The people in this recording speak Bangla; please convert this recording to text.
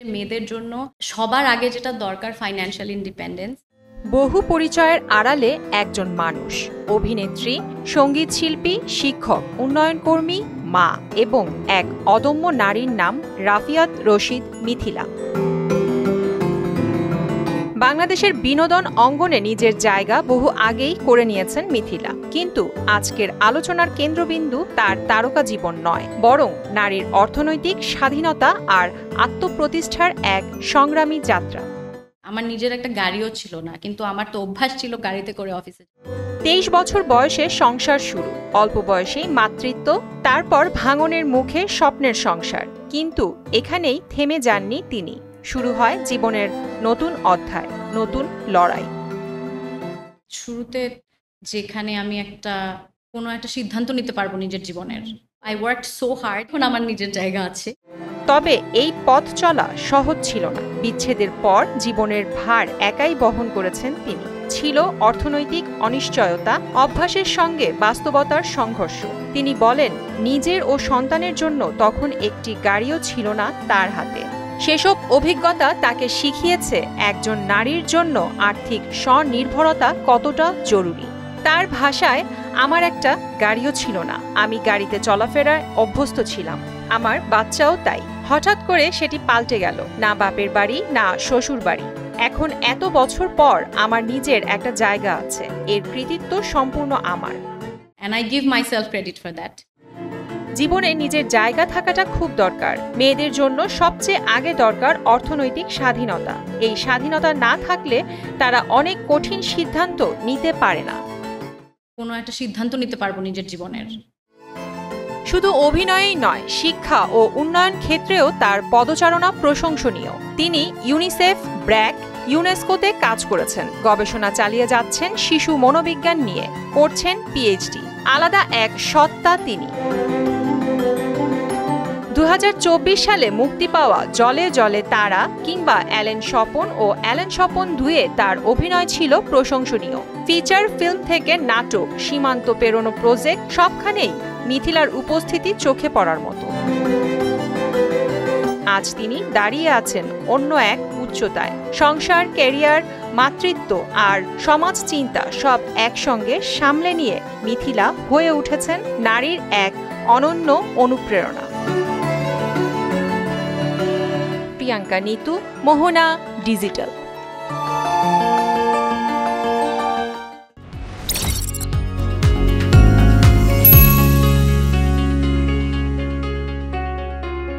মেয়েদের জন্য সবার আগে যেটা দরকার ফাইন্যান্সিয়াল ইন্ডিপেন্ডেন্স। বহু পরিচয়ের আড়ালে একজন মানুষ, অভিনেত্রী, সঙ্গীত শিল্পী, শিক্ষক, উন্নয়ন কর্মী, মা এবং এক অদম্য নারীর নাম রাফিয়াত রশিদ মিথিলা। বাংলাদেশের বিনোদন অঙ্গনে নিজের জায়গা বহু আগেই করে নিয়েছেন মিথিলা, কিন্তু আজকের আলোচনার কেন্দ্রবিন্দু তার তারকা জীবন নয়, বরং নারীর অর্থনৈতিক স্বাধীনতা আর আত্মপ্রতিষ্ঠার এক সংগ্রামী যাত্রা। আমার নিজের একটা গাড়িও ছিল না, কিন্তু আমার তো অভ্যাস ছিল গাড়িতে করে অফিসে। 23 বছর বয়সে সংসার শুরু, অল্প বয়সেই মাতৃত্ব, তারপর ভাঙনের মুখে স্বপ্নের সংসার। কিন্তু এখানেই থেমে যাননি তিনি। শুরু হয় জীবনের নতুন অধ্যায়, নতুন লড়াই। শুরুতে যেখানে আমি কোনো একটা সিদ্ধান্ত নিতে পারবো নিজের জীবনের, আই ওয়ার্ক সো হার্ড, এখন আমার নিজের জায়গা আছে। তবে এই পথ চলা সহজ ছিল না। বিচ্ছেদের পর জীবনের ভার একাই বহন করেছেন তিনি। ছিল অর্থনৈতিক অনিশ্চয়তা, অভ্যাসের সঙ্গে বাস্তবতার সংঘর্ষ। তিনি বলেন, নিজের ও সন্তানের জন্য তখন একটি গাড়িও ছিল না তার হাতে। সেসব অভিজ্ঞতা তাকে শিখিয়েছে একজন নারীর জন্য আর্থিক স্বনির্ভরতা কতটা জরুরি। তার ভাষায়, আমার একটা গাড়িও ছিল না, আমি গাড়িতে চলাফেরায় অভ্যস্ত ছিলাম, আমার বাচ্চাও তাই। হঠাৎ করে সেটি পাল্টে গেল, না বাপের বাড়ি না শ্বশুর বাড়ি। এখন এত বছর পর আমার নিজের একটা জায়গা আছে, এর কৃতিত্ব সম্পূর্ণ আমার। And I give myself credit for that. জীবনে নিজের জায়গা থাকাটা খুব দরকার। মেয়েদের জন্য সবচেয়ে আগে দরকার অর্থনৈতিক স্বাধীনতা। এই স্বাধীনতা না থাকলে তারা অনেক কঠিন সিদ্ধান্ত নিতে পারে না। কোনো একটা সিদ্ধান্ত নিতে পারবো নিজের জীবনের। শুধু অভিনয়েই নয়, শিক্ষা ও উন্নয়ন ক্ষেত্রেও তার পদচারণা প্রশংসনীয়। তিনি ইউনিসেফ, ব্র্যাক, ইউনেস্কোতে কাজ করেছেন, গবেষণা চালিয়ে যাচ্ছেন শিশু মনোবিজ্ঞান নিয়ে, করছেন পিএইচডি। আলাদা এক সত্তা তিনি। 2024 সালে মুক্তি পাওয়া জলে জলে তারা কিংবা অ্যালেন স্বপন ও অ্যালেন স্বপন 2-এ তার অভিনয় ছিল প্রশংসনীয়। ফিচার ফিল্ম থেকে নাটক, সীমান্ত পেরোনো প্রজেক্ট, সবখানেই মিথিলার উপস্থিতি চোখে পড়ার মতো। আজ তিনি দাঁড়িয়ে আছেন অন্য এক উচ্চতায়। সংসার, ক্যারিয়ার, মাতৃত্ব আর সমাজ চিন্তা সব একসঙ্গে সামলে নিয়ে মিথিলা হয়ে উঠেছেন নারীর এক অনন্য অনুপ্রেরণা। প্রিয়াঙ্কা নিতু, মোহনা, ডিজিটাল।